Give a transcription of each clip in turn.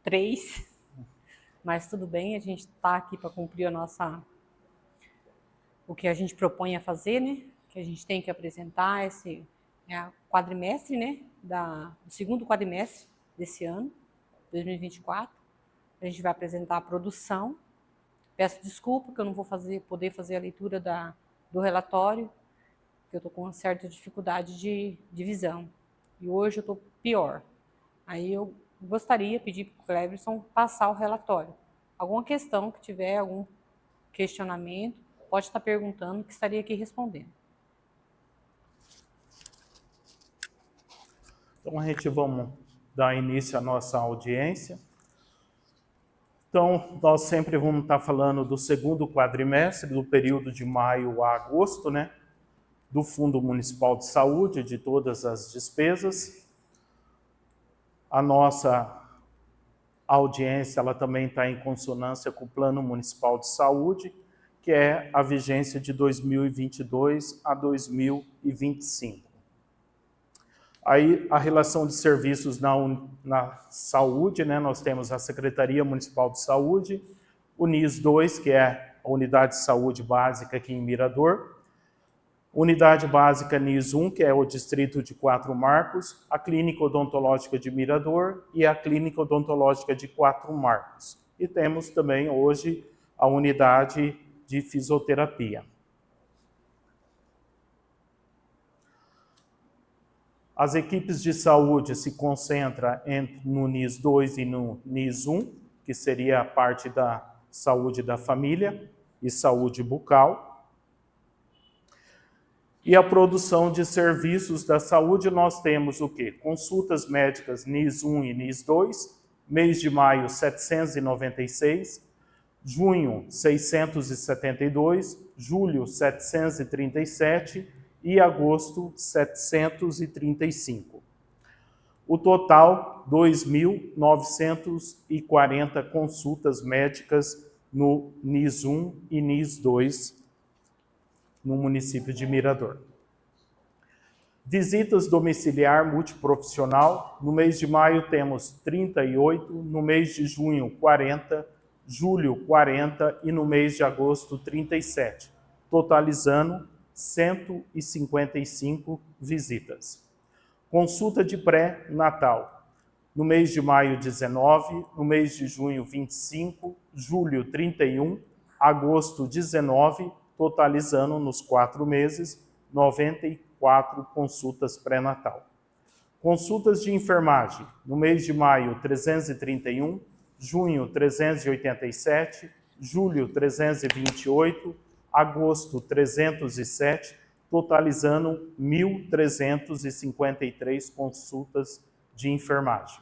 3, mas tudo bem, a gente está aqui para cumprir o que a gente propõe a fazer, né? Que a gente tem que apresentar esse quadrimestre, né? Do segundo quadrimestre desse ano, 2024. A gente vai apresentar a produção. Peço desculpa que eu não vou poder fazer a leitura do relatório, porque eu estou com uma certa dificuldade de visão. E hoje eu estou pior. Aí eu gostaria de pedir para o Cleverson passar o relatório. Alguma questão que tiver, algum questionamento, pode estar perguntando, que estaria aqui respondendo. Então, a gente vamos dar início à nossa audiência. Então, nós sempre vamos estar falando do segundo quadrimestre, do período de maio a agosto, né? Do Fundo Municipal de Saúde, de todas as despesas. A nossa audiência ela também está em consonância com o Plano Municipal de Saúde, que é a vigência de 2022 a 2025. Aí, a relação de serviços na saúde, né? Nós temos a Secretaria Municipal de Saúde, o NIS 2, que é a Unidade de Saúde Básica aqui em Mirador, Unidade Básica NIS 1, que é o Distrito de Quatro Marcos, a Clínica Odontológica de Mirador e a Clínica Odontológica de Quatro Marcos. E temos também hoje a Unidade de Fisioterapia. As equipes de saúde se concentram no NIS 2 e no NIS 1, que seria a parte da saúde da família e saúde bucal. E a produção de serviços da saúde, nós temos o quê? Consultas médicas NIS 1 e NIS 2, mês de maio 796, junho 672, julho 737 e agosto 735. O total, 2.940 consultas médicas no NIS 1 e NIS 2, no município de Mirador. Visitas domiciliar multiprofissional, no mês de maio temos 38, no mês de junho 40, julho 40 e no mês de agosto 37, totalizando 155 visitas. Consulta de pré-natal, no mês de maio 19, no mês de junho 25, julho 31, agosto 19, totalizando nos 4 meses 94 consultas pré-natal. Consultas de enfermagem, no mês de maio 331, junho 387, julho 328, agosto 307, totalizando 1.353 consultas de enfermagem.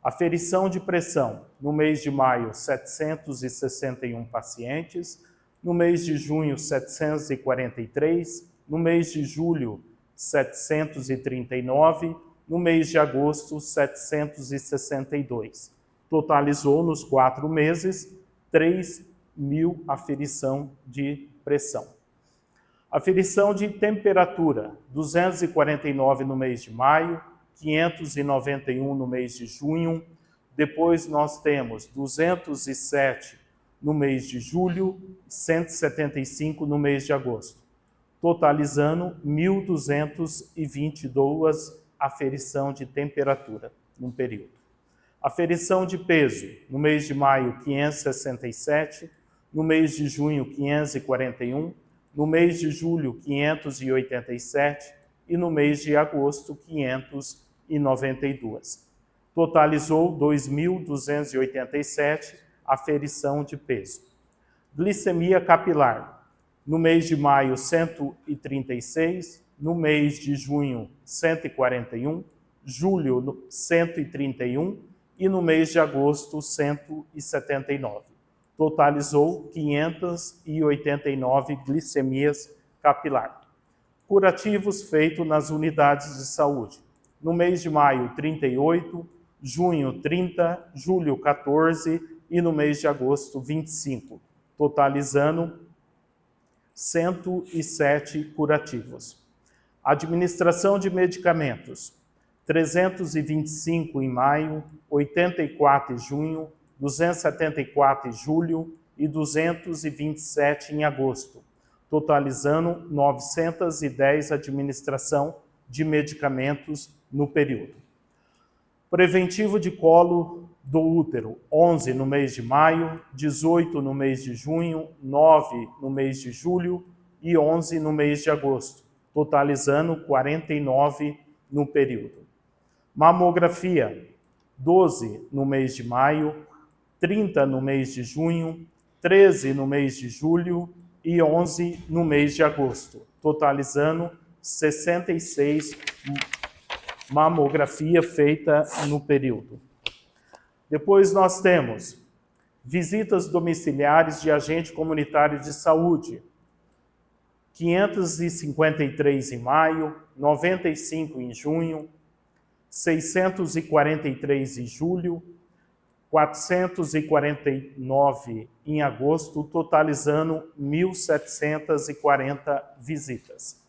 Aferição de pressão, no mês de maio 761 pacientes, no mês de junho 743, no mês de julho 739, no mês de agosto 762. Totalizou nos 4 meses 3.000 aferição de pressão. Aferição de temperatura, 249 no mês de maio, 591 no mês de junho, depois nós temos 207 no mês de julho, 175 no mês de agosto, totalizando 1.222 aferição de temperatura num período. Aferição de peso, no mês de maio, 567, no mês de junho, 541, no mês de julho, 587 e no mês de agosto, 592. Totalizou 2.287 aferição de peso. Glicemia capilar, no mês de maio, 136, no mês de junho, 141, julho, 131 e no mês de agosto, 179. Totalizou 589 glicemias capilar. Curativos feitos nas unidades de saúde. No mês de maio, 38, junho, 30, julho, 14 e no mês de agosto, 25, totalizando 107 curativos. Administração de medicamentos. 325 em maio, 84 em junho, 274 em julho e 227 em agosto, totalizando 910 administração de medicamentos no período. Preventivo de colo do útero, 11 no mês de maio, 18 no mês de junho, 9 no mês de julho e 11 no mês de agosto, totalizando 49 no período. Mamografia, 12 no mês de maio, 30 no mês de junho, 13 no mês de julho e 11 no mês de agosto, totalizando 66 mamografia feita no período. Depois nós temos visitas domiciliares de agente comunitário de saúde, 553 em maio, 95 em junho, 643 em julho, 449 em agosto, totalizando 1.740 visitas.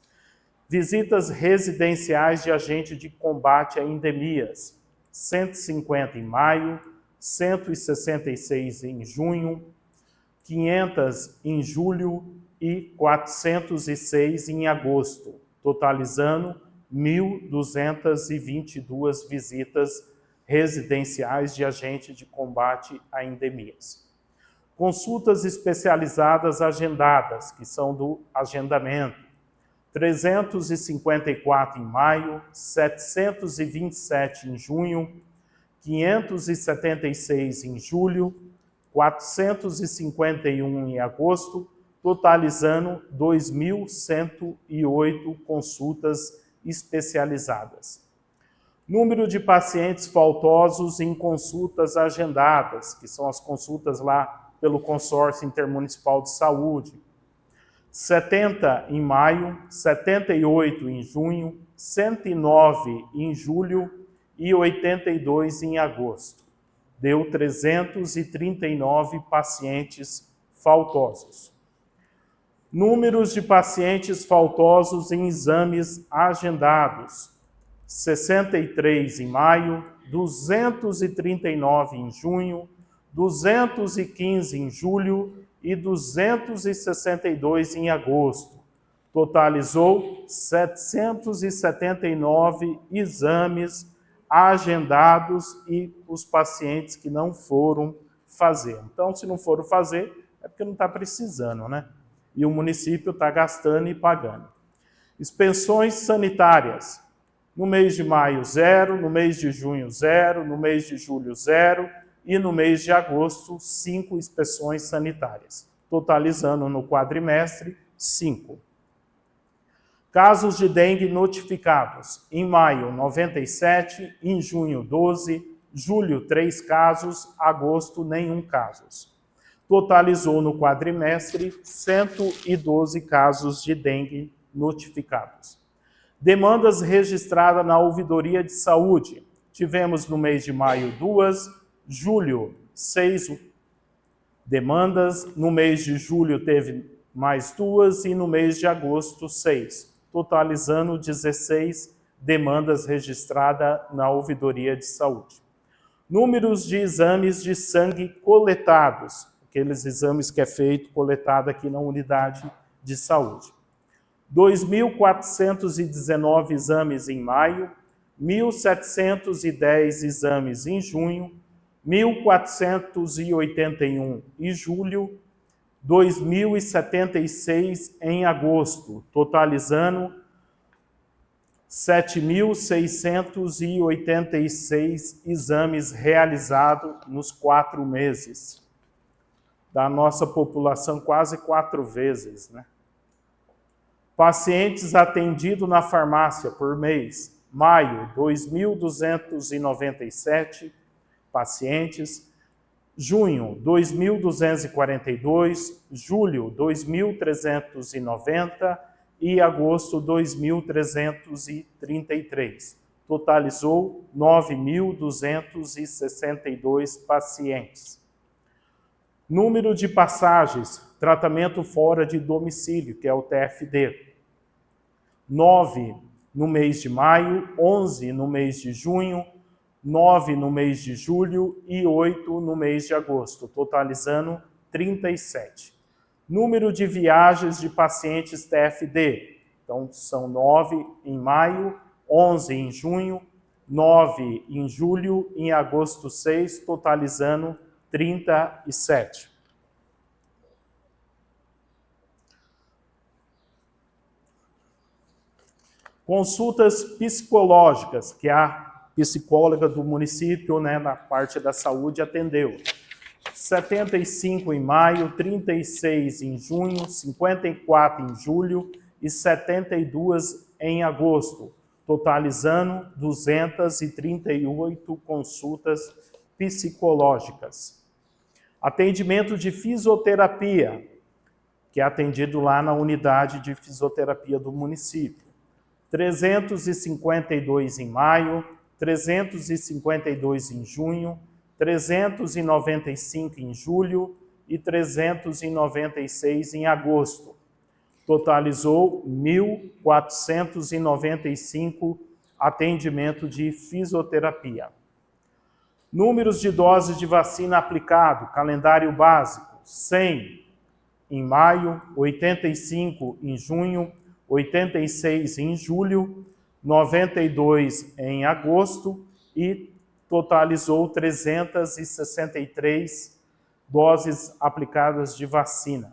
Visitas residenciais de agente de combate a endemias, 150 em maio, 166 em junho, 500 em julho e 406 em agosto, totalizando 1.222 visitas residenciais de agente de combate a endemias. Consultas especializadas agendadas, que são do agendamento, 354 em maio, 727 em junho, 576 em julho, 451 em agosto, totalizando 2.108 consultas especializadas. Número de pacientes faltosos em consultas agendadas, que são as consultas lá pelo Consórcio Intermunicipal de Saúde, 70 em maio, 78 em junho, 109 em julho e 82 em agosto. Deu 339 pacientes faltosos. Números de pacientes faltosos em exames agendados, 63 em maio, 239 em junho, 215 em julho e 262 em agosto. Totalizou 779 exames agendados e os pacientes que não foram fazer. Então, se não foram fazer, é porque não está precisando, né? E o município está gastando e pagando. Expensões sanitárias. No mês de maio, 0, no mês de junho, 0, no mês de julho, 0, e no mês de agosto, 5 inspeções sanitárias, totalizando no quadrimestre 5. Casos de dengue notificados. Em maio, 97, em junho, 12, julho, 3 casos, agosto, nenhum caso. Totalizou no quadrimestre 112 casos de dengue notificados. Demandas registradas na ouvidoria de saúde. Tivemos no mês de maio 2, julho 6 demandas, no mês de julho teve mais 2 e no mês de agosto 6, totalizando 16 demandas registradas na ouvidoria de saúde. Números de exames de sangue coletados, aqueles exames que é feito, coletado aqui na unidade de saúde. 2.419 exames em maio, 1.710 exames em junho, 1.481 em julho, 2.076 em agosto, totalizando 7.686 exames realizados nos 4 meses. Da nossa população, quase 4 vezes, né? Pacientes atendidos na farmácia por mês. Maio, 2.297 pacientes. Junho, 2.242. Julho, 2.390. E agosto, 2.333. Totalizou 9.262 pacientes. Número de passagens, tratamento fora de domicílio, que é o TFD. 9 no mês de maio, 11 no mês de junho, 9 no mês de julho e 8 no mês de agosto, totalizando 37. Número de viagens de pacientes TFD. Então, são 9 em maio, 11 em junho, 9 em julho e em agosto 6, totalizando 37. Consultas psicológicas, que a psicóloga do município, né, na parte da saúde, atendeu. 75 em maio, 36 em junho, 54 em julho e 72 em agosto, totalizando 238 consultas psicológicas. Atendimento de fisioterapia, que é atendido lá na unidade de fisioterapia do município. 352 em maio, 352 em junho, 395 em julho e 396 em agosto. Totalizou 1.495 atendimentos de fisioterapia. Números de doses de vacina aplicado, calendário básico, 100 em maio, 85 em junho, 86 em julho, 92 em agosto e totalizou 363 doses aplicadas de vacina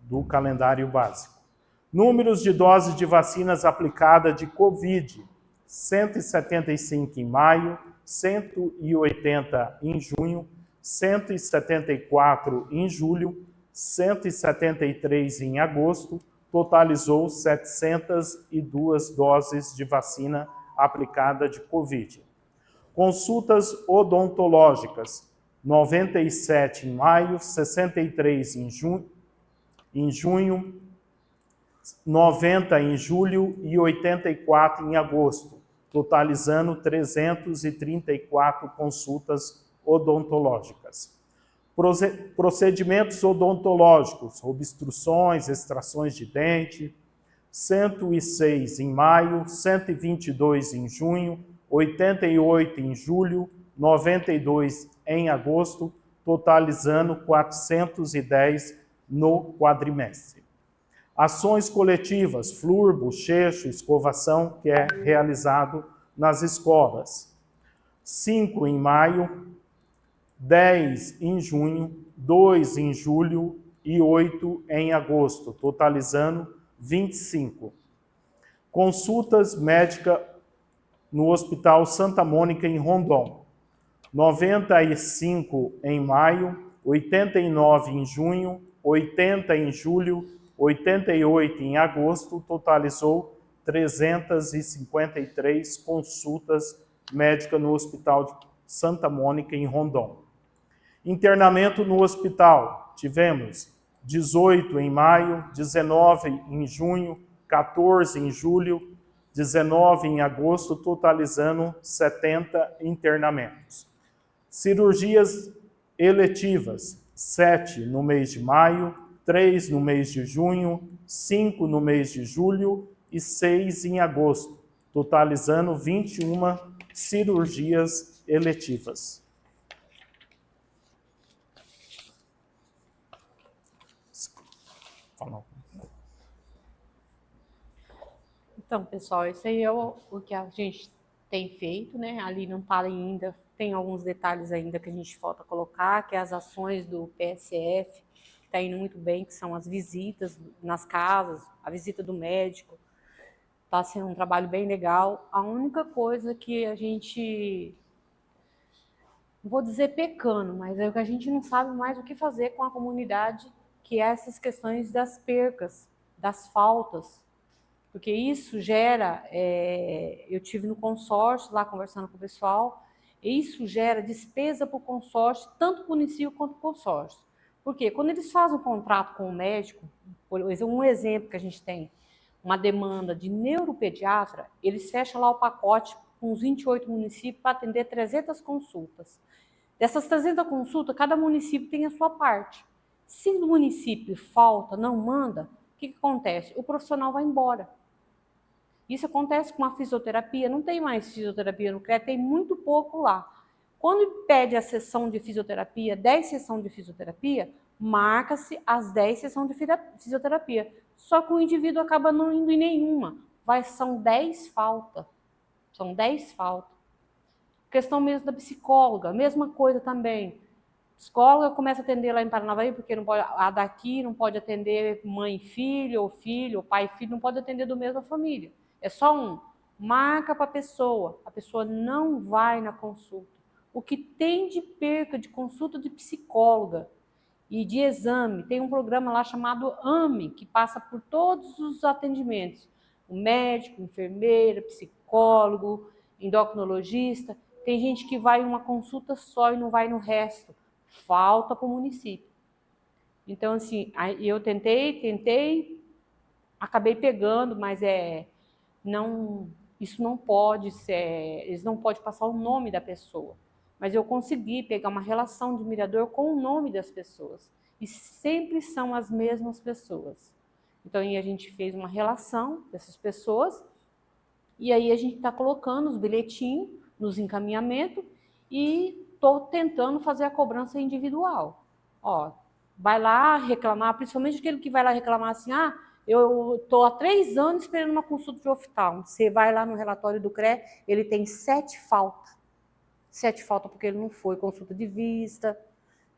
do calendário básico. Números de doses de vacinas aplicadas de Covid, 175 em maio, 180 em junho, 174 em julho, 173 em agosto, totalizou 702 doses de vacina aplicada de Covid. Consultas odontológicas, 97 em maio, 63 em junho, 90 em julho e 84 em agosto, totalizando 334 consultas odontológicas. Procedimentos odontológicos, obstruções, extrações de dente, 106 em maio, 122 em junho, 88 em julho, 92 em agosto, totalizando 410 no quadrimestre. Ações coletivas, flúor, bochecho, escovação, que é realizado nas escolas. 5 em maio, 10 em junho, 2 em julho e 8 em agosto, totalizando 25. Consultas médicas no Hospital Santa Mônica, em Rondon. 95 em maio, 89 em junho, 80 em julho, 88 em agosto, totalizou 353 consultas médicas no Hospital Santa Mônica, em Rondon. Internamento no hospital, tivemos 18 em maio, 19 em junho, 14 em julho, 19 em agosto, totalizando 70 internamentos. Cirurgias eletivas, 7 no mês de maio, 3 no mês de junho, 5 no mês de julho e 6 em agosto, totalizando 21 cirurgias eletivas. Então, pessoal, isso aí é o que a gente tem feito, né? Ali não está ainda, tem alguns detalhes ainda que a gente falta colocar, que é as ações do PSF, que está indo muito bem, que são as visitas nas casas, a visita do médico. Está sendo um trabalho bem legal. A única coisa que a gente, não vou dizer pecando, mas é que a gente não sabe mais o que fazer com a comunidade, que é essas questões das percas, das faltas. Porque isso gera, eu tive no consórcio lá conversando com o pessoal, e isso gera despesa para o consórcio, tanto para o município quanto para o consórcio. Porque quando eles fazem um contrato com o médico, por exemplo, um exemplo que a gente tem, uma demanda de neuropediatra, eles fecham lá o pacote com os 28 municípios para atender 300 consultas. Dessas 300 consultas, cada município tem a sua parte. Se o município falta, não manda, o que acontece? O profissional vai embora. Isso acontece com a fisioterapia, não tem mais fisioterapia no CREA, tem muito pouco lá. Quando pede a sessão de fisioterapia, 10 sessões de fisioterapia, marca-se as 10 sessões de fisioterapia. Só que o indivíduo acaba não indo em nenhuma. São 10 faltas. São 10 faltas. Questão mesmo da psicóloga, mesma coisa também. Psicóloga começa a atender lá em Paranavaí, porque não pode, a daqui não pode atender mãe e filho, ou pai e filho, não pode atender do mesma família. É só um. Marca para a pessoa não vai na consulta. O que tem de perca de consulta de psicóloga e de exame, tem um programa lá chamado AME, que passa por todos os atendimentos. O médico, enfermeira, psicólogo, endocrinologista. Tem gente que vai em uma consulta só e não vai no resto. Falta para o município. Então, assim, eu tentei, acabei pegando, mas isso não pode ser, eles não podem passar o nome da pessoa. Mas eu consegui pegar uma relação de mirador com o nome das pessoas. E sempre são as mesmas pessoas. Então, aí a gente fez uma relação dessas pessoas, e aí a gente está colocando os bilhetinhos nos encaminhamentos e estou tentando fazer a cobrança individual. Ó, vai lá reclamar, principalmente aquele que vai lá reclamar assim, eu estou há 3 anos esperando uma consulta de oftalmo. Você vai lá no relatório do CREA, ele tem 7 faltas. 7 faltas porque ele não foi consulta de vista,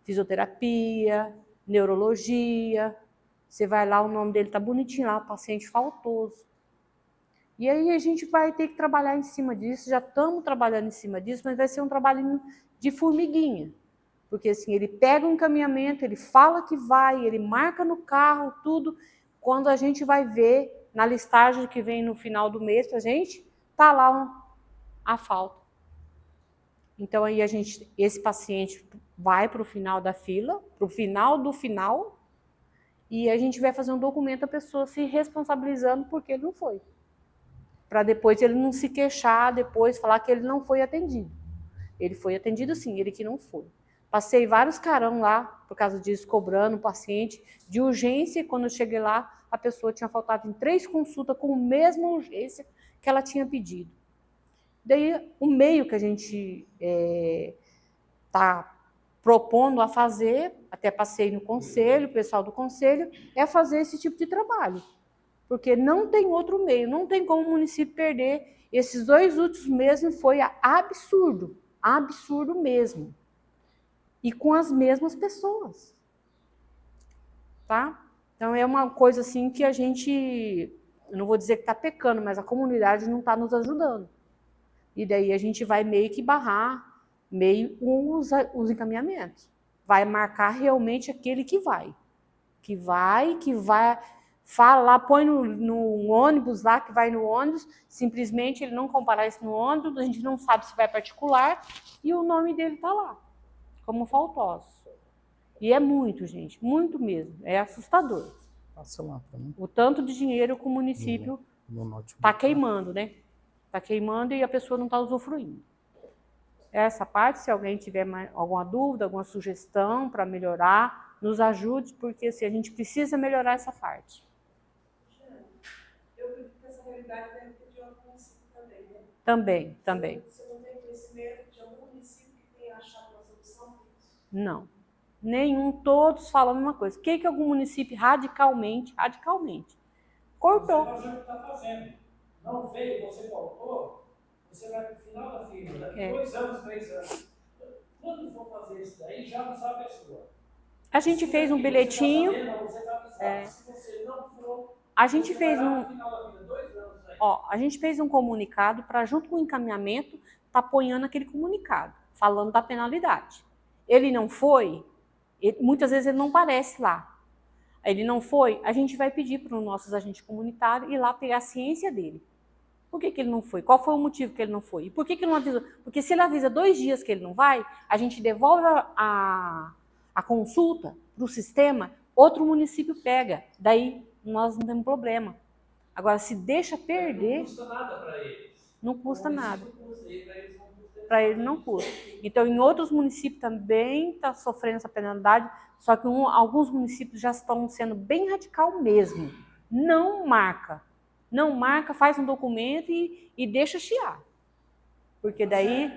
fisioterapia, neurologia. Você vai lá, o nome dele está bonitinho lá, paciente faltoso. E aí a gente vai ter que trabalhar em cima disso, já estamos trabalhando em cima disso, mas vai ser um trabalhinho de formiguinha. Porque assim, ele pega um encaminhamento, ele fala que vai, ele marca no carro, tudo. Quando a gente vai ver na listagem que vem no final do mês pra gente, tá lá a falta. Então aí esse paciente vai para o final da fila, para o final do final, e a gente vai fazer um documento a pessoa se responsabilizando porque ele não foi. Para depois ele não se queixar, depois falar que ele não foi atendido. Ele foi atendido sim, ele que não foi. Passei vários carão lá, por causa disso, cobrando o paciente de urgência, e quando eu cheguei lá, a pessoa tinha faltado em 3 consultas com a mesma urgência que ela tinha pedido. Daí, o meio que a gente está propondo a fazer, até passei no conselho, o pessoal do conselho, é fazer esse tipo de trabalho. Porque não tem outro meio, não tem como o município perder. Esses 2 últimos meses foi absurdo, absurdo mesmo. E com as mesmas pessoas. Tá? Então é uma coisa assim que a gente, eu não vou dizer que está pecando, mas a comunidade não está nos ajudando. E daí a gente vai meio que barrar meio os encaminhamentos. Vai marcar realmente aquele que vai. Que vai, fala lá, põe no ônibus lá, que vai no ônibus, simplesmente ele não comparece no ônibus, a gente não sabe se vai particular, e o nome dele está lá, como faltoso. E é muito, gente, muito mesmo, é assustador. Passa lá para mim. O tanto de dinheiro que o município está queimando, né? Está queimando e a pessoa não está usufruindo. Essa parte, se alguém tiver alguma dúvida, alguma sugestão para melhorar, nos ajude, porque assim, a gente precisa melhorar essa parte. Eu acredito que essa realidade deve ter de outro município também, né? Também. Você não tem conhecimento de algum município que tenha achado uma solução para isso? Não. Nenhum, todos falam a mesma coisa. O que algum município radicalmente, cortou? Você está está fazendo. Não veio, você faltou, você vai para o final da fila, daqui 2 anos, 3 anos. Quando for fazer isso daí, já avisar a pessoa. A gente fez um bilhetinho. Você tá avisado. Se você não for, a gente fez no final da fila, 2 anos aí. A gente fez um comunicado para, junto com o encaminhamento, tá apoiando aquele comunicado, falando da penalidade. Ele não foi, muitas vezes ele não aparece lá. Ele não foi, a gente vai pedir para os nossos agentes comunitários ir lá pegar a ciência dele. Por que ele não foi? Qual foi o motivo que ele não foi? E por que ele não avisou? Porque se ele avisa 2 dias que ele não vai, a gente devolve a consulta para o sistema, outro município pega. Daí nós não temos problema. Agora, se deixa perder... Não custa nada para eles. Não custa nada. Para eles não custa. Então, em outros municípios também está sofrendo essa penalidade, só que alguns municípios já estão sendo bem radical mesmo. Não marca. Não marca, faz um documento e deixa chiar. Porque daí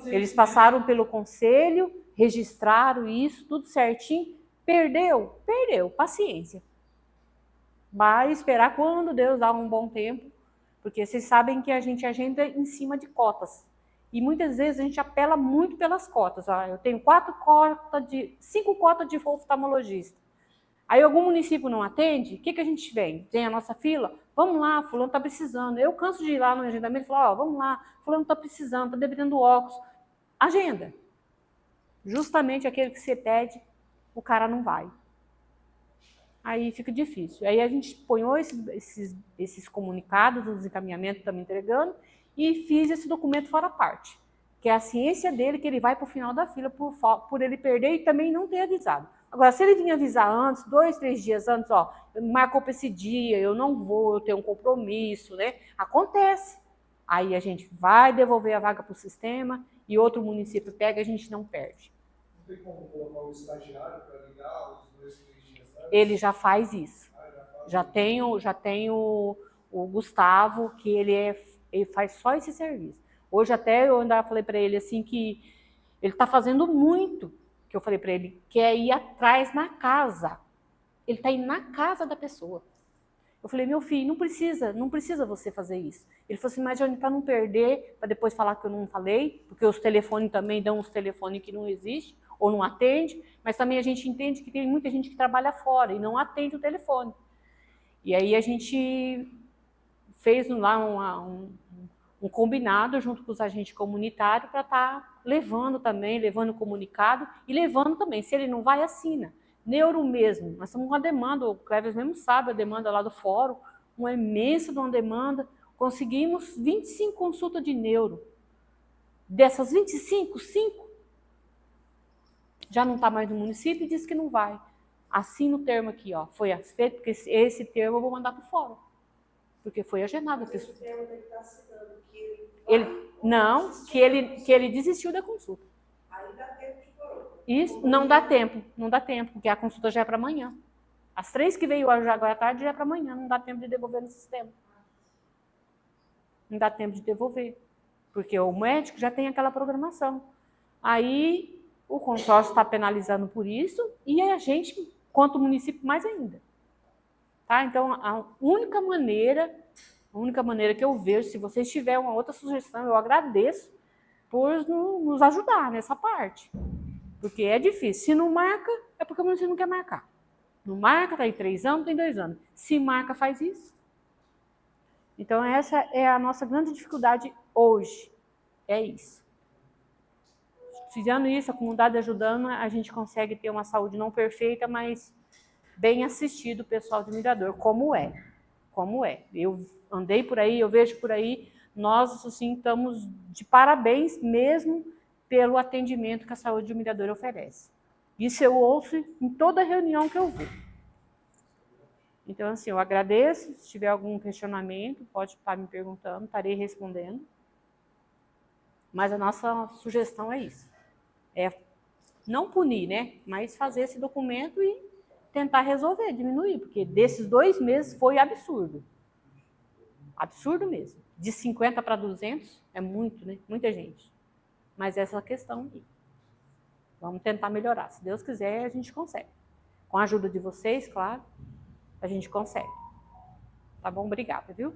eles passaram pelo conselho, registraram isso, tudo certinho. Perdeu? Perdeu. Paciência. Vai esperar quando Deus dá um bom tempo. Porque vocês sabem que a gente agenda em cima de cotas. E muitas vezes a gente apela muito pelas cotas. Eu tenho 5 cotas de oftalmologista. Aí algum município não atende, o que a gente vem? Tem a nossa fila? Vamos lá, fulano está precisando. Eu canso de ir lá no agendamento e falar, vamos lá, fulano está precisando, está debitando óculos. Agenda. Justamente aquele que você pede, o cara não vai. Aí fica difícil. Aí a gente ponhou esses comunicados, os encaminhamentos que estamos entregando, e fiz esse documento fora parte, que é a ciência dele, que ele vai para o final da fila por ele perder e também não ter avisado. Agora, se ele vinha avisar antes, 2, 3 dias antes, marcou para esse dia, eu não vou, eu tenho um compromisso, né? Acontece. Aí a gente vai devolver a vaga para o sistema e outro município pega, a gente não perde. Não tem como colocar um estagiário para ligar os 2, 3 dias antes? Ele já faz isso. Já tem o Gustavo, que ele faz só esse serviço. Hoje até eu ainda falei para ele assim que ele está fazendo muito, que eu falei para ele, que é ir atrás na casa. Ele está indo na casa da pessoa. Eu falei, meu filho, não precisa você fazer isso. Ele falou assim, mas para não perder, para depois falar que eu não falei, porque os telefones também dão uns telefones que não existem, ou não atende, mas também a gente entende que tem muita gente que trabalha fora e não atende o telefone. E aí a gente fez lá um combinado junto com os agentes comunitários para estar levando comunicado e levando também. Se ele não vai, assina. Neuro mesmo, nós estamos com uma demanda, o Cleves mesmo sabe a demanda lá do fórum, uma imensa de uma demanda. Conseguimos 25 consultas de neuro. Dessas 25, 5 já não está mais no município e disse que não vai. Assina o termo aqui, foi feito, porque esse termo eu vou mandar para o fórum. Porque foi agendado. Esse termo tem que estar assinando que que ele desistiu da consulta. Aí dá tempo de coroa. Isso, não dá tempo, porque a consulta já é para amanhã. As 3 que veio agora à tarde já é para amanhã, não dá tempo de devolver no sistema. Não dá tempo de devolver, porque o médico já tem aquela programação. Aí o consórcio está penalizando por isso e a gente, quanto município, mais ainda. Tá? Então, a única maneira que eu vejo, se vocês tiverem uma outra sugestão, eu agradeço por nos ajudar nessa parte. Porque é difícil. Se não marca, é porque o município não quer marcar. Não marca, está aí 3 anos, tem 2 anos. Se marca, faz isso. Então, essa é a nossa grande dificuldade hoje. É isso. Fazendo isso, a comunidade ajudando, a gente consegue ter uma saúde não perfeita, mas bem assistido o pessoal de Mirador, como é. Eu andei por aí, eu vejo por aí, nós assim, estamos de parabéns mesmo pelo atendimento que a saúde de Mirador oferece. Isso eu ouço em toda reunião que eu vou. Então, assim, eu agradeço. Se tiver algum questionamento, pode estar me perguntando, estarei respondendo. Mas a nossa sugestão é isso. É não punir, né? Mas fazer esse documento e tentar resolver, diminuir. Porque desses 2 meses foi absurdo. Absurdo mesmo. De 50 para 200 é muito, né? Muita gente. Mas essa é a questão aí. Vamos tentar melhorar. Se Deus quiser, a gente consegue. Com a ajuda de vocês, claro, a gente consegue. Tá bom? Obrigada, viu?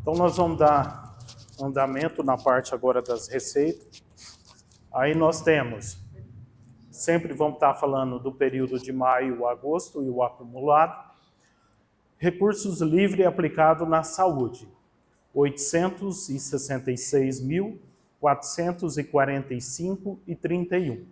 Então, nós vamos dar andamento na parte agora das receitas. Aí nós temos, sempre vamos estar falando do período de maio a agosto e o acumulado. Recursos livres aplicados na saúde, 866.445,31.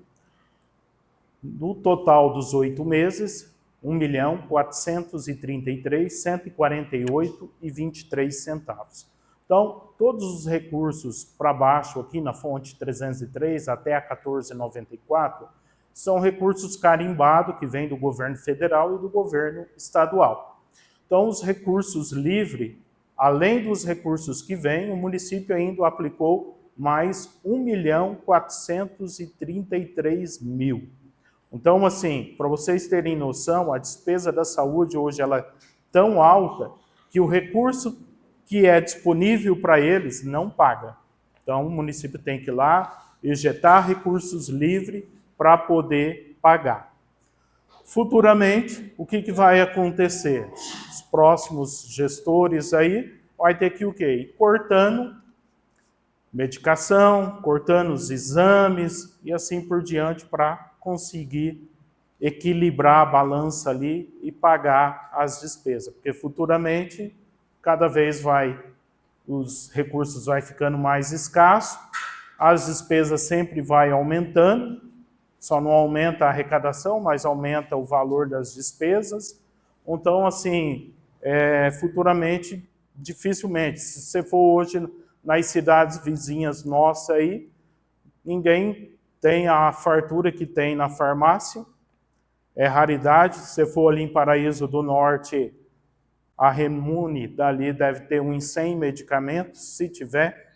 No total dos 8 meses, 1.433.148,23 centavos. Então, todos os recursos para baixo aqui na fonte 303 até a 1494 são recursos carimbados que vêm do governo federal e do governo estadual. Então, os recursos livres, além dos recursos que vêm, o município ainda aplicou mais 1.433.000. Então, assim, para vocês terem noção, a despesa da saúde hoje ela é tão alta que o recurso que é disponível para eles não paga. Então, o município tem que ir lá, injetar recursos livres para poder pagar. Futuramente, o que vai acontecer? Os próximos gestores aí vai ter que o quê? Ir cortando medicação, cortando os exames e assim por diante para conseguir equilibrar a balança ali e pagar as despesas. Porque futuramente, cada vez os recursos vai ficando mais escassos, as despesas sempre vai aumentando, só não aumenta a arrecadação, mas aumenta o valor das despesas. Então, assim, futuramente, dificilmente, se você for hoje nas cidades vizinhas nossas aí, ninguém tem a fartura que tem na farmácia, é raridade. Se você for ali em Paraíso do Norte, a Remune dali deve ter uns 100 medicamentos, se tiver.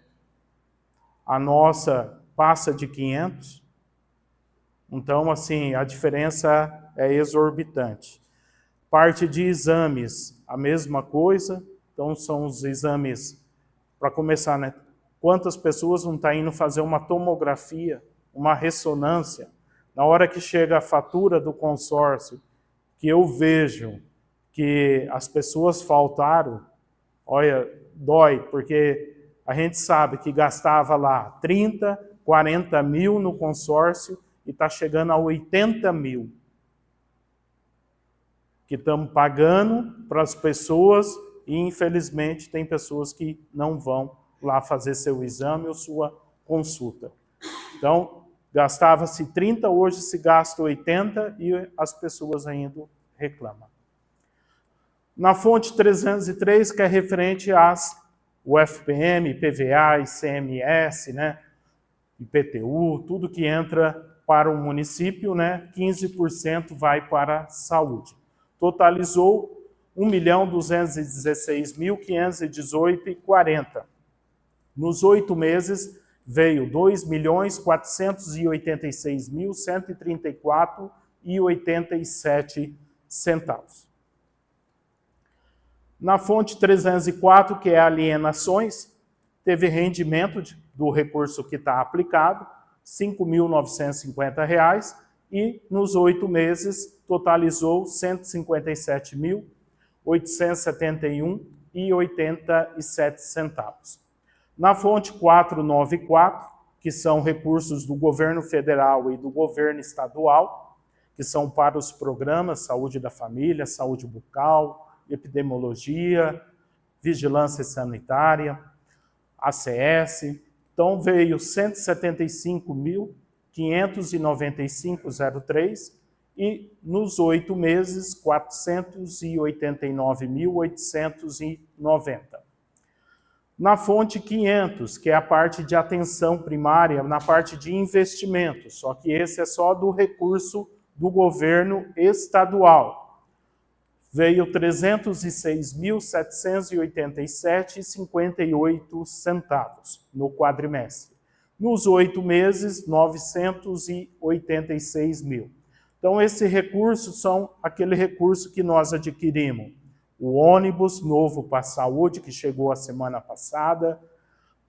A nossa passa de 500. Então, assim, a diferença é exorbitante. Parte de exames, a mesma coisa. Então, são os exames, para começar, né? Quantas pessoas não estão indo fazer uma tomografia, uma ressonância? Na hora que chega a fatura do consórcio, que eu vejo que as pessoas faltaram, olha, dói, porque a gente sabe que gastava lá 30, 40 mil no consórcio e está chegando a 80 mil. Que estamos pagando para as pessoas e, infelizmente, tem pessoas que não vão lá fazer seu exame ou sua consulta. Então, gastava-se 30, hoje se gasta 80 e as pessoas ainda reclamam. Na fonte 303, que é referente às UFPM, IPVA, ICMS, né, IPTU, tudo que entra para o município, né, 15% vai para a saúde. Totalizou R$ 1.216.518,40. Nos 8 meses, veio R$ 2.486.134,87. Na fonte 304, que é alienações, teve rendimento do recurso que está aplicado, R$ 5.950, e nos 8 meses totalizou R$ 157.871,87. Na fonte 494, que são recursos do governo federal e do governo estadual, que são para os programas Saúde da Família, Saúde Bucal, Epidemiologia, Vigilância Sanitária, ACS. Então veio R$ 175.595,03 e nos 8 meses R$ 489.890. Na fonte 500, que é a parte de atenção primária, na parte de investimento, só que esse é só do recurso do governo estadual. Veio R$ 306.787,58 no quadrimestre. Nos 8 meses, R$ 986 mil. Então, esse recurso são aquele recurso que nós adquirimos. O ônibus novo para a saúde, que chegou a semana passada,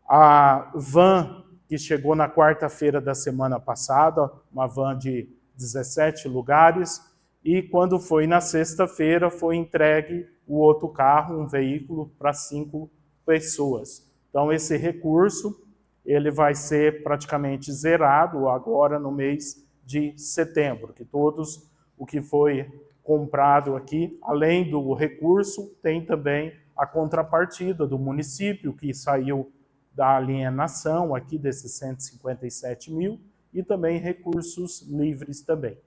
a van, que chegou na quarta-feira da semana passada, uma van de 17 lugares, e quando foi na sexta-feira, foi entregue o outro carro, um veículo para 5 pessoas. Então, esse recurso ele vai ser praticamente zerado agora no mês de setembro, que todos o que foi comprado aqui, além do recurso, tem também a contrapartida do município, que saiu da alienação aqui desses 157 mil, e também recursos livres também.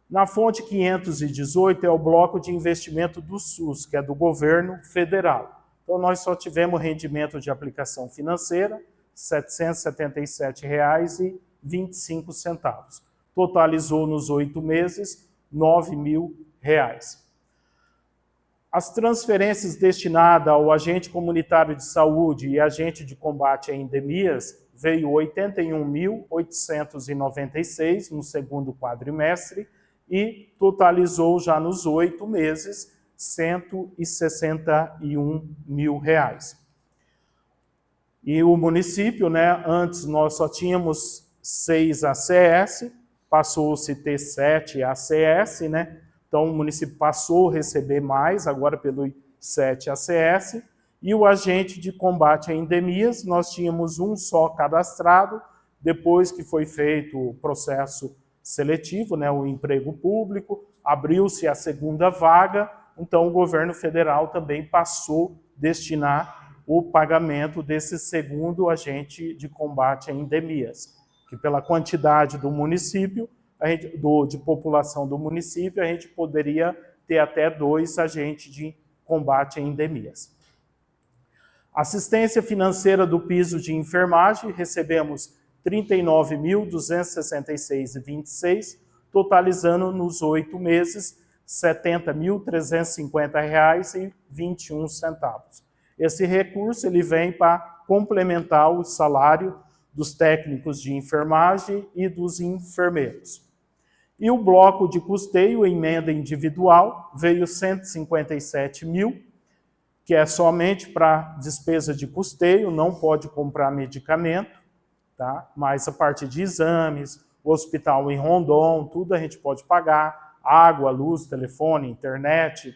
Na fonte 518 é o bloco de investimento do SUS, que é do governo federal. Então, nós só tivemos rendimento de aplicação financeira, R$ 777,25. Totalizou nos 8 meses R$ 9.000. As transferências destinadas ao agente comunitário de saúde e agente de combate a endemias veio 81.896 no segundo quadrimestre e totalizou já nos 8 meses 161 mil reais. E o município, né, antes nós só tínhamos 6 ACS, passou-se a ter 7 ACS, né? Então o município passou a receber mais, agora pelos 7 ACS, e o agente de combate a endemias, nós tínhamos um só cadastrado, depois que foi feito o processo seletivo, né, o emprego público, abriu-se a segunda vaga, então o governo federal também passou a destinar o pagamento desse segundo agente de combate a endemias, que pela quantidade do município, de população do município, a gente poderia ter até 2 agentes de combate a endemias. Assistência financeira do piso de enfermagem, recebemos R$ 39.266,26, totalizando nos 8 meses R$ 70.350,21. Esse recurso ele vem para complementar o salário dos técnicos de enfermagem e dos enfermeiros. E o bloco de custeio, emenda individual, veio 157 mil, que é somente para despesa de custeio, não pode comprar medicamento, tá? Mas a parte de exames, o hospital em Rondon, tudo a gente pode pagar, água, luz, telefone, internet.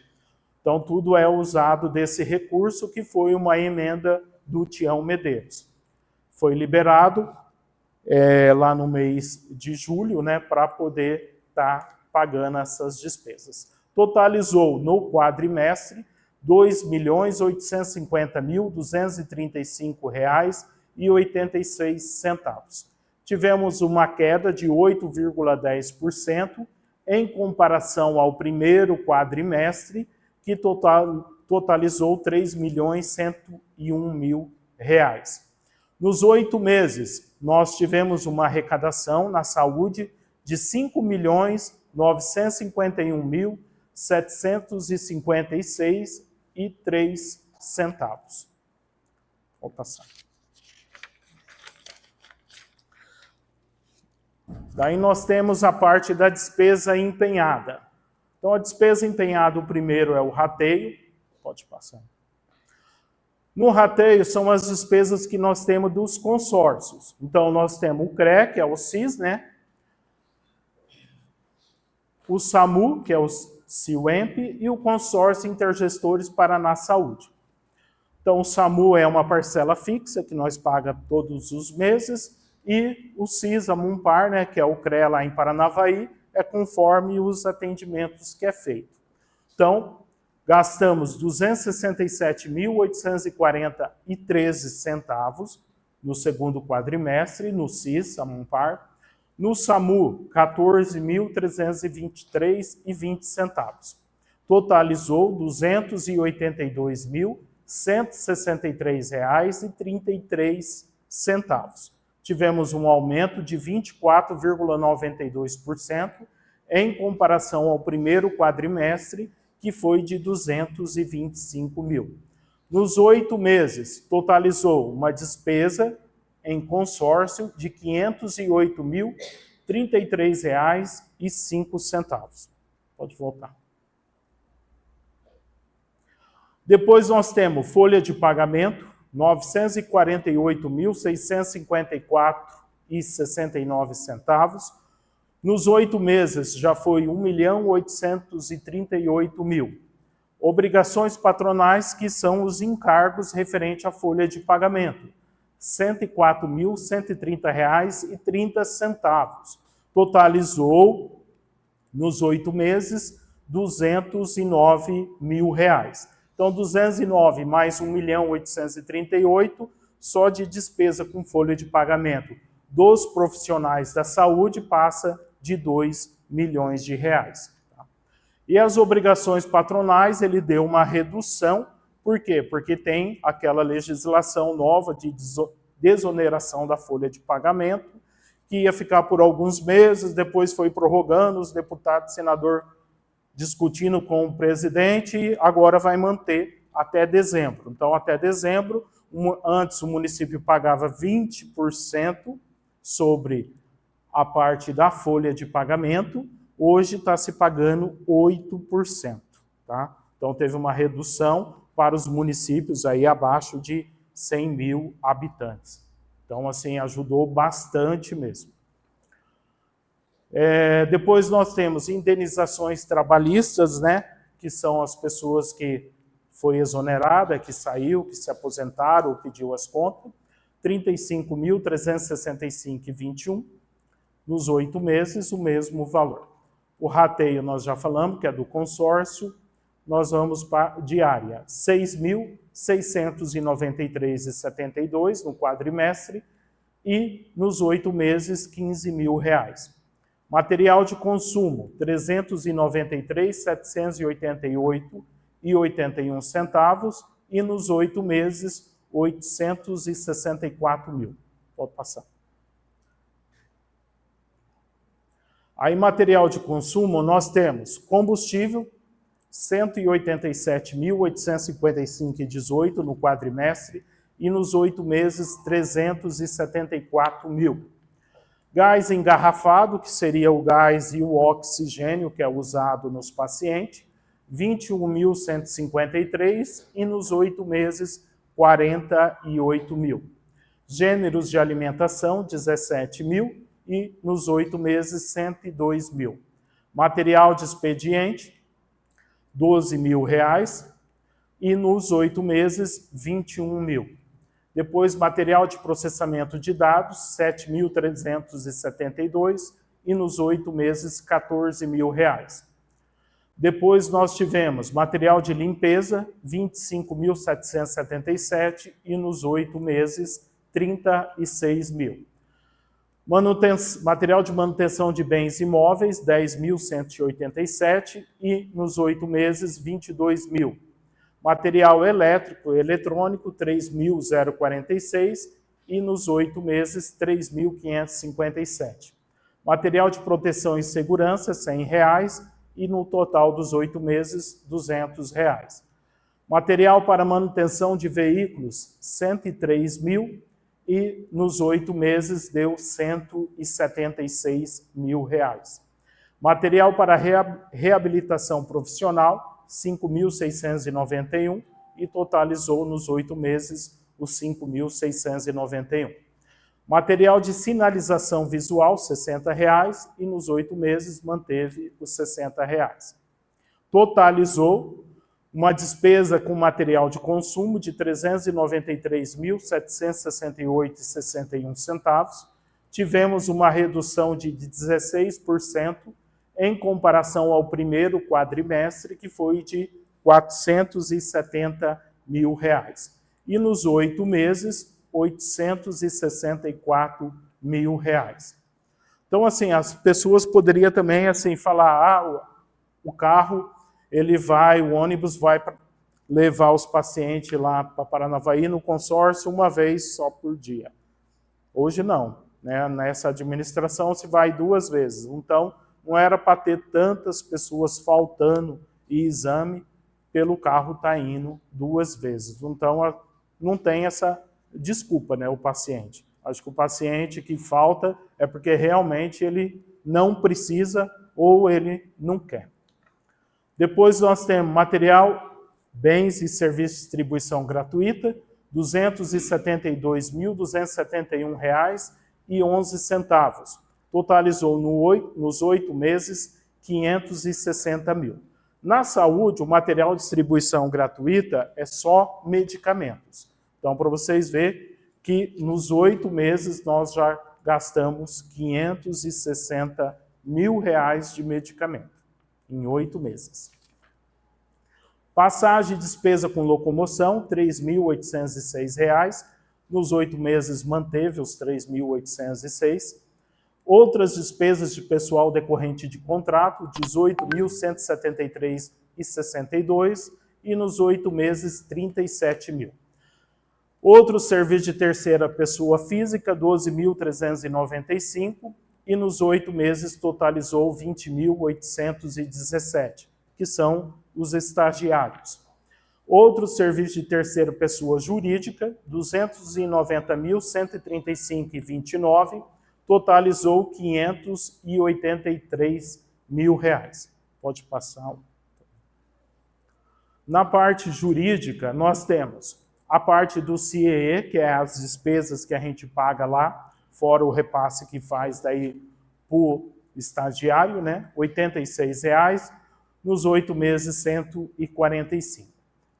Então, tudo é usado desse recurso, que foi uma emenda do Tião Medeiros. Foi liberado lá no mês de julho, né, para poder estar pagando essas despesas. Totalizou no quadrimestre R$ 2.850.235,86. Tivemos uma queda de 8,10% em comparação ao primeiro quadrimestre, que totalizou R$ 3.101.000. Nos 8 meses, nós tivemos uma arrecadação na saúde de R$ 5.951.756,03. Vou passar. Daí nós temos a parte da despesa empenhada. Então, a despesa empenhada, o primeiro é o rateio. Pode passar. No rateio, são as despesas que nós temos dos consórcios. Então, nós temos o CRE, que é o CIS, né? O SAMU, que é o CIUEMP, e o Consórcio Intergestores Paraná Saúde. Então, o SAMU é uma parcela fixa, que nós pagamos todos os meses, e o CIS, a Mumpar, né, que é o CRE lá em Paranavaí, é conforme os atendimentos que é feito. Então, gastamos R$ 267.840,13 no segundo quadrimestre, no CIS, a Mumpar. No SAMU, R$ 14.323,20. Totalizou R$ 258.163,33. Tivemos um aumento de 24,92% em comparação ao primeiro quadrimestre, que foi de 225 mil. Nos 8 meses, totalizou uma despesa em consórcio de R$ 508.033,05. Pode voltar. Depois nós temos folha de pagamento, R$ 948.654,69. Nos 8 meses já foi R$ 1.838.000. Obrigações patronais, que são os encargos referentes à folha de pagamento, R$ 104.130,30. Totalizou, nos 8 meses, R$ 209.000. Então, 209 mais 1.838.000, só de despesa com folha de pagamento dos profissionais da saúde passa de R$ 2 milhões. Tá? E as obrigações patronais, ele deu uma redução. Por quê? Porque tem aquela legislação nova de desoneração da folha de pagamento, que ia ficar por alguns meses, depois foi prorrogando, os deputados e senador discutindo com o presidente, e agora vai manter até dezembro. Então, até dezembro, antes o município pagava 20% sobre a parte da folha de pagamento, hoje está se pagando 8%. Tá? Então teve uma redução para os municípios aí abaixo de 100 mil habitantes. Então, assim, ajudou bastante mesmo. Depois nós temos indenizações trabalhistas, né, que são as pessoas que foi exonerada, que saiu, que se aposentaram ou pediu as contas, 35.365,21, nos 8 meses, o mesmo valor. O rateio nós já falamos, que é do consórcio, nós vamos para diária, 6.693,72 no quadrimestre e nos 8 meses, R$15.000. Material de consumo, 393.788,81 centavos e nos 8 meses, 864 mil. Pode passar. Aí, material de consumo, nós temos combustível, 187.855,18 no quadrimestre e nos 8 meses, 374 mil. Gás engarrafado, que seria o gás e o oxigênio, que é usado nos pacientes, 21.153 e nos 8 meses, 48 mil. Gêneros de alimentação, 17 mil e nos 8 meses, 102 mil. Material de expediente, R$12.000 e nos 8 meses, 21 mil. Depois, material de processamento de dados, 7.372 e nos 8 meses, R$14.000. Depois nós tivemos material de limpeza, 25.777 e nos 8 meses, 36 mil. Material de manutenção de bens imóveis, 10.187 e nos 8 meses, 22 mil. Material elétrico e eletrônico, 3.046 e nos 8 meses, 3.557. Material de proteção e segurança, R$100 e no total dos 8 meses, R$200. Material para manutenção de veículos, 103 mil e nos 8 meses deu R$176.000. Material para reabilitação profissional, 5.691 e totalizou nos 8 meses os 5.691. Material de sinalização visual, R$60 e nos 8 meses manteve os R$60. Totalizou uma despesa com material de consumo de R$393.768,61 centavos. Tivemos uma redução de 16% em comparação ao primeiro quadrimestre, que foi de R$470.000. E nos 8 meses, R$864.000. Então, assim, as pessoas poderiam também assim, falar, o carro, o ônibus vai levar os pacientes lá para Paranavaí no consórcio uma vez só por dia. Hoje não, né? Nessa administração se vai 2 vezes. Então, não era para ter tantas pessoas faltando e exame pelo carro estar indo 2 vezes. Então, não tem essa desculpa, né, o paciente. Acho que o paciente que falta é porque realmente ele não precisa ou ele não quer. Depois nós temos material, bens e serviços de distribuição gratuita, R$272.271,11. Totalizou nos 8 meses, R$560 mil. Na saúde, o material de distribuição gratuita é só medicamentos. Então, para vocês verem que nos 8 meses nós já gastamos R$560 mil de medicamento. Em 8 meses. Passagem e despesa com locomoção, R$3.806. Nos 8 meses manteve os 3.806. Outras despesas de pessoal decorrente de contrato, R$18.173,62. E nos 8 meses, R$37 mil. Outros serviços de terceira pessoa física, R$12.395. E nos 8 meses totalizou 20.817, que são os estagiários. Outro serviço de terceira pessoa jurídica, 290.135,29, totalizou R$583 mil. Pode passar. Na parte jurídica, nós temos a parte do CIEE, que é as despesas que a gente paga lá, fora o repasse que faz daí para o estagiário, né? R$ 86,00, nos 8 meses, R$ 145.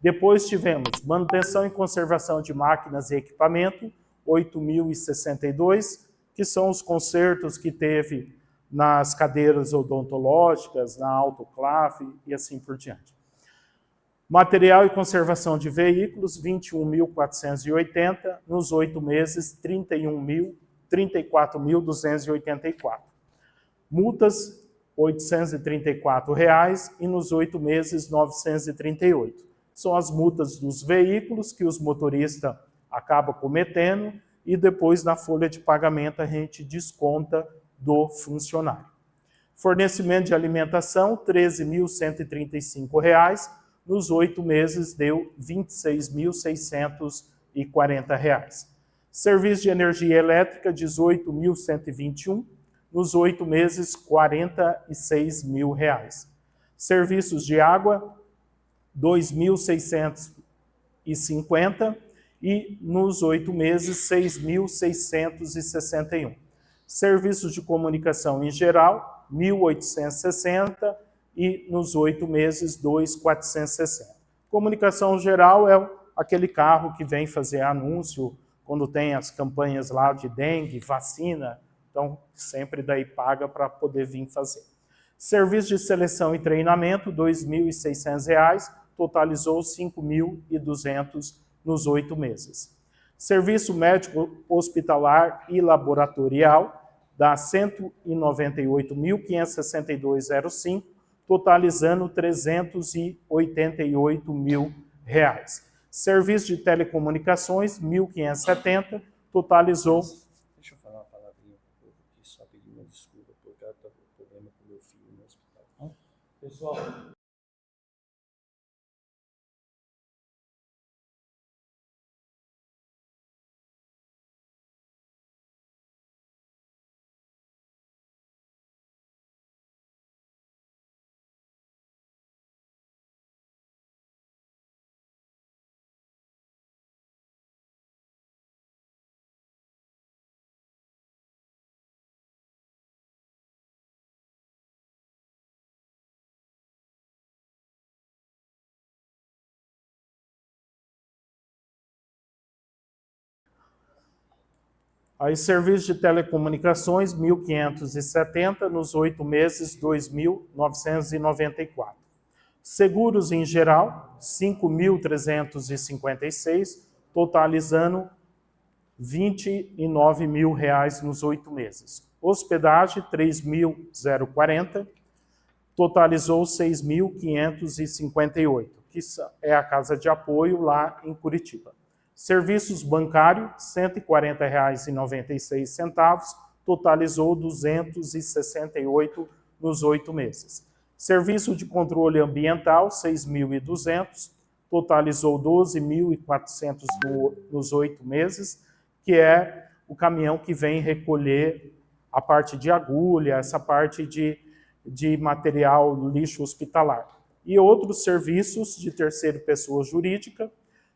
Depois tivemos manutenção e conservação de máquinas e equipamento, R$ 8.062, que são os consertos que teve nas cadeiras odontológicas, na autoclave e assim por diante. Material e conservação de veículos, R$ 21.480, nos 8 meses, R$ 34.284. Multas, R$ 834,00 e nos 8 meses, R$ 938. São as multas dos veículos que os motoristas acabam cometendo e depois na folha de pagamento a gente desconta do funcionário. Fornecimento de alimentação, R$ 13.135, nos 8 meses deu R$ 26.640. Serviço de energia elétrica, R$ 18.121, nos 8 meses, R$ 46.000. Serviços de água, R$ 2.650 e nos 8 meses, R$ 6.661. Serviços de comunicação em geral, R$ 1.860 e nos 8 meses, R$ 2.460. Comunicação geral é aquele carro que vem fazer anúncio quando tem as campanhas lá de dengue, vacina, então sempre daí paga para poder vir fazer. Serviço de seleção e treinamento, R$ 2.600, totalizou R$ 5.200 nos 8 meses. Serviço médico hospitalar e laboratorial, dá R$ 198.562,05, totalizando R$ 388.000. Serviço de telecomunicações, R$ 1.570, totalizou... Deixa eu falar uma palavrinha para o povo aqui, só pedir uma desculpa, porque eu estou com problema com meu filho no hospital. Pessoal... Aí, serviço de telecomunicações, R$ 1.570, nos 8 meses, R$ 2.994. Seguros em geral, R$ 5.356, totalizando R$ 29.000 nos 8 meses. Hospedagem, R$ 3.040, totalizou R$ 6.558, que é a casa de apoio lá em Curitiba. Serviços bancários, R$ 140,96, totalizou R$ 268 nos 8 meses. Serviço de controle ambiental, R$ 6.200, totalizou R$ 12.400 nos 8 meses, que é o caminhão que vem recolher a parte de agulha, essa parte de material lixo hospitalar. E outros serviços de terceira pessoa jurídica, R$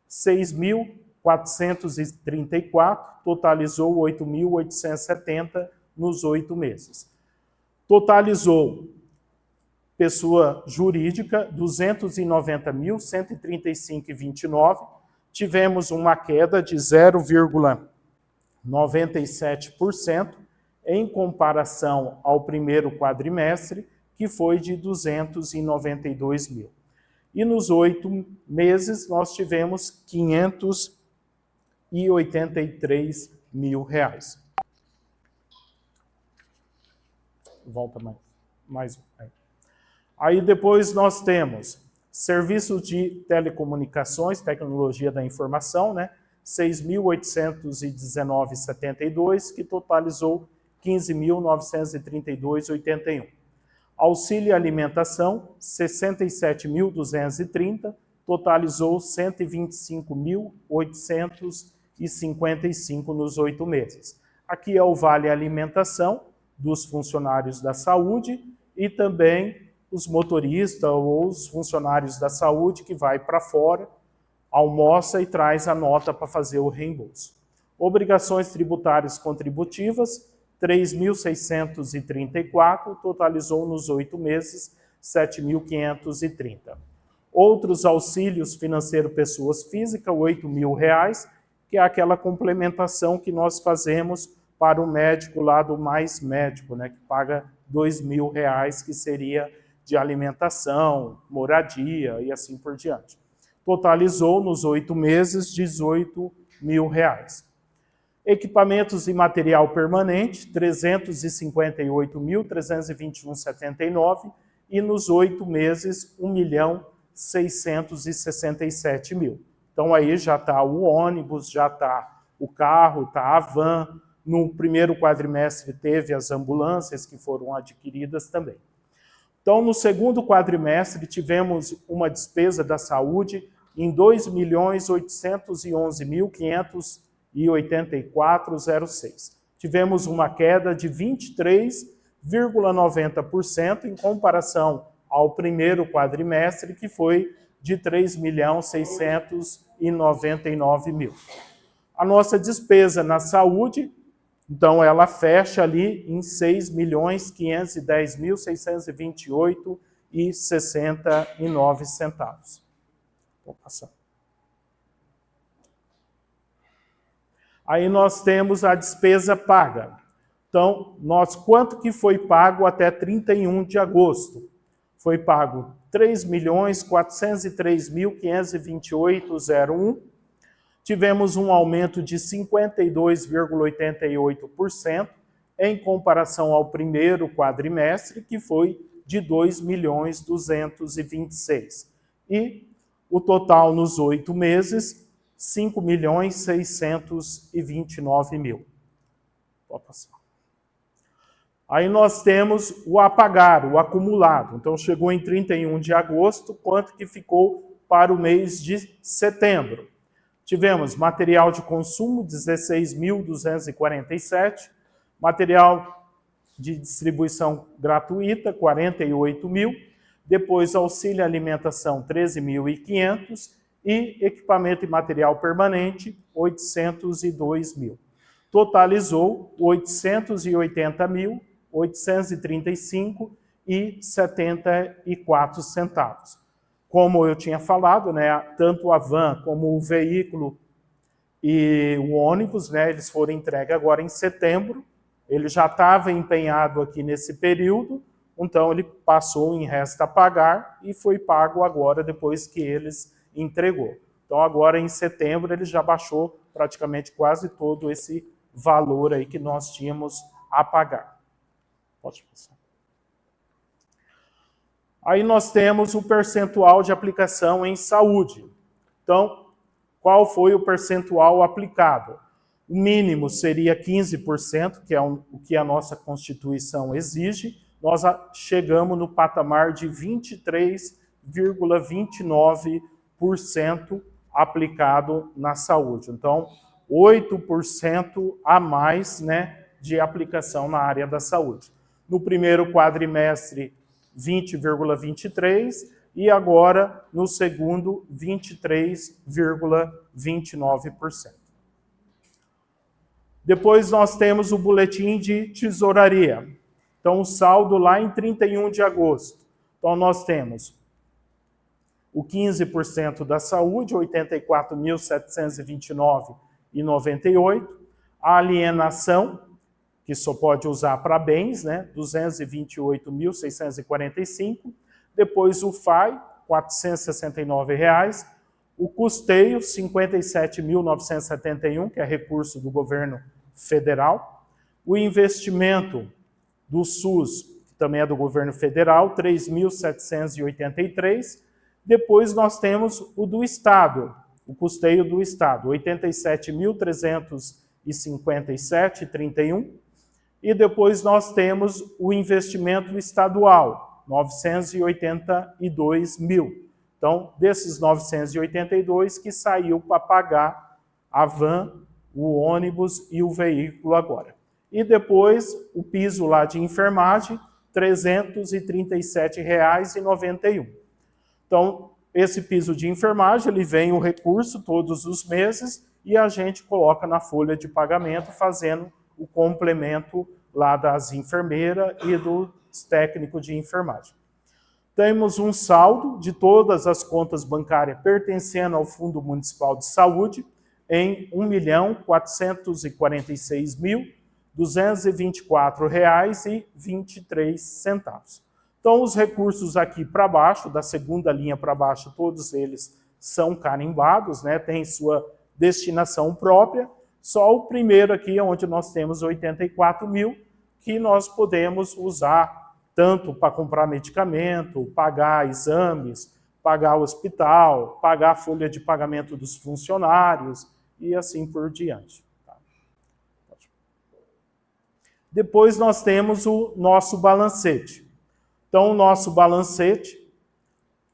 6.434, totalizou R$ 8.870 nos 8 meses. Totalizou pessoa jurídica, R$ 290.135,29, tivemos uma queda de 0,97% em comparação ao primeiro quadrimestre, que foi de 292 mil. E nos 8 meses nós tivemos 583 mil reais. Volta mais. Aí depois nós temos serviço de telecomunicações, tecnologia da informação, né? 6.819,72, que totalizou 15.932,81. Auxílio alimentação, 67.230, totalizou 125.855 nos 8 meses. Aqui é o vale alimentação dos funcionários da saúde e também os motoristas ou os funcionários da saúde que vai para fora, almoça e traz a nota para fazer o reembolso. Obrigações tributárias contributivas, 3.634, totalizou nos 8 meses 7.530. Outros auxílios financeiros pessoas físicas, R$ 8.000, que é aquela complementação que nós fazemos para o médico lá do Mais Médico, né, que paga R$ 2.000, que seria de alimentação, moradia e assim por diante. Totalizou nos 8 meses R$ 18.000. Equipamentos e material permanente, R$ 358.321,79 e nos 8 meses R$ 1.667.000. Então aí já está o ônibus, já está o carro, está a van. No primeiro quadrimestre teve as ambulâncias que foram adquiridas também. Então no segundo quadrimestre tivemos uma despesa da saúde em R$ 2.811.584,06. Tivemos uma queda de 23,90% em comparação ao primeiro quadrimestre, que foi de 3.699.000. A nossa despesa na saúde, então, ela fecha ali em R$ 6.510.628,69. Vou passar. Aí nós temos a despesa paga. Então, quanto que foi pago até 31 de agosto? Foi pago R$ 3.403.528,01. Tivemos um aumento de 52,88% em comparação ao primeiro quadrimestre, que foi de R$ 2.226.000. E o total nos 8 meses, R$ 5.629.000. Pode passar. Aí nós temos o a pagar, o acumulado. Então chegou em 31 de agosto, quanto que ficou para o mês de setembro? Tivemos material de consumo, 16.247, material de distribuição gratuita, 48.000, depois auxílio alimentação, 13.500 e equipamento e material permanente, 802.000. Totalizou 835,74 centavos. Como eu tinha falado, né, tanto a van como o veículo e o ônibus, né, eles foram entregues agora em setembro. Ele já estava empenhado aqui nesse período, então ele passou em resta a pagar e foi pago agora depois que eles entregou. Então agora em setembro ele já baixou praticamente quase todo esse valor aí que nós tínhamos a pagar. Pode passar. Aí nós temos o percentual de aplicação em saúde. Então, qual foi o percentual aplicado? O mínimo seria 15%, que é o que a nossa Constituição exige. Nós chegamos no patamar de 23,29% aplicado na saúde. Então, 8% a mais, né, de aplicação na área da saúde. No primeiro quadrimestre, 20,23% e agora, no segundo, 23,29%. Depois nós temos o boletim de tesouraria. Então, o saldo lá em 31 de agosto. Então, nós temos o 15% da saúde, 84.729,98. A alienação, que só pode usar para bens, né, 228.645. Depois o FAI, R$ 469. O custeio, 57.971, que é recurso do governo federal. O investimento do SUS, que também é do governo federal, 3.783. Depois nós temos o do Estado, o custeio do Estado, 87.357,31. E depois nós temos o investimento estadual, 982 mil. Então, desses 982 que saiu para pagar a van, o ônibus e o veículo agora. E depois o piso lá de enfermagem, R$ 337,91. Então, esse piso de enfermagem, ele vem o recurso todos os meses e a gente coloca na folha de pagamento, fazendo o complemento lá das enfermeiras e dos técnicos de enfermagem. Temos um saldo de todas as contas bancárias pertencendo ao Fundo Municipal de Saúde em R$ 1.446.224,23. Então, os recursos aqui para baixo, da segunda linha para baixo, todos eles são carimbados, né? Tem sua destinação própria. Só o primeiro aqui, onde nós temos 84 mil, que nós podemos usar tanto para comprar medicamento, pagar exames, pagar o hospital, pagar a folha de pagamento dos funcionários e assim por diante. Depois nós temos o nosso balancete. Então, o nosso balancete,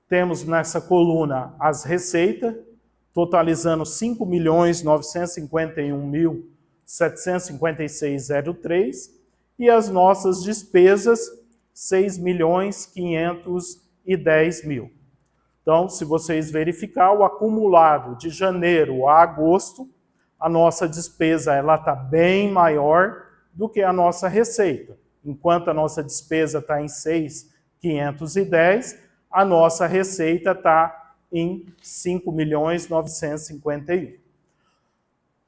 temos nessa coluna as receitas, totalizando R$ 5.951.756,03 e as nossas despesas, R$ 6.510.000. Então, se vocês verificar o acumulado de janeiro a agosto, a nossa despesa está bem maior do que a nossa receita. Enquanto a nossa despesa está em 6.510, a nossa receita está em 5.951.000.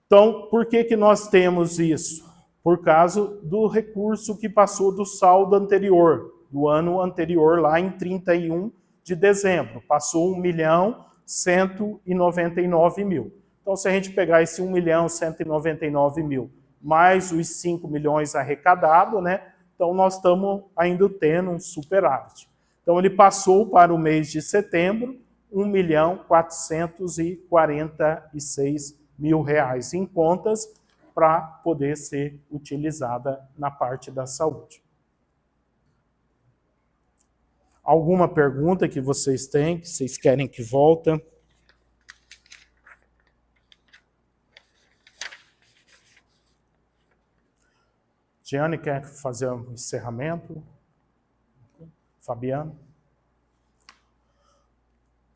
Então, por que nós temos isso? Por causa do recurso que passou do saldo anterior, do ano anterior, lá em 31 de dezembro. Passou 1.199.000. Então, se a gente pegar esse 1.199.000 mais os 5 milhões arrecadados, né? Então, nós estamos ainda tendo um superávit. Então, ele passou para o mês de setembro R$ 1.446.000 em contas para poder ser utilizada na parte da saúde. Alguma pergunta que vocês têm, que vocês querem que volte? Giane quer fazer um encerramento? Fabiano?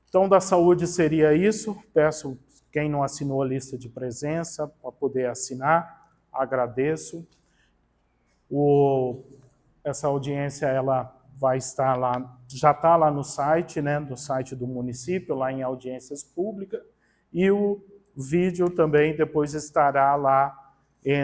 Então, da saúde seria isso. Peço quem não assinou a lista de presença para poder assinar. Agradeço. Essa audiência ela vai estar lá, já está lá no site, né, do site do município, lá em audiências públicas. E o vídeo também depois estará lá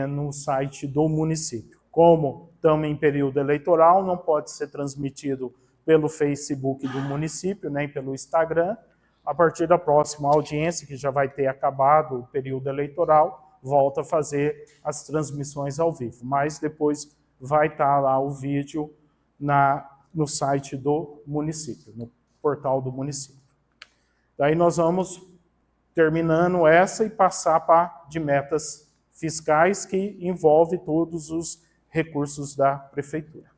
no site do município. Como estamos em período eleitoral, não pode ser transmitido pelo Facebook do município, nem pelo Instagram. A partir da próxima audiência, que já vai ter acabado o período eleitoral, volta a fazer as transmissões ao vivo. Mas depois vai estar lá o vídeo no site do município, no portal do município. Daí nós vamos terminando essa e passar para de metas fiscais, que envolve todos os recursos da prefeitura.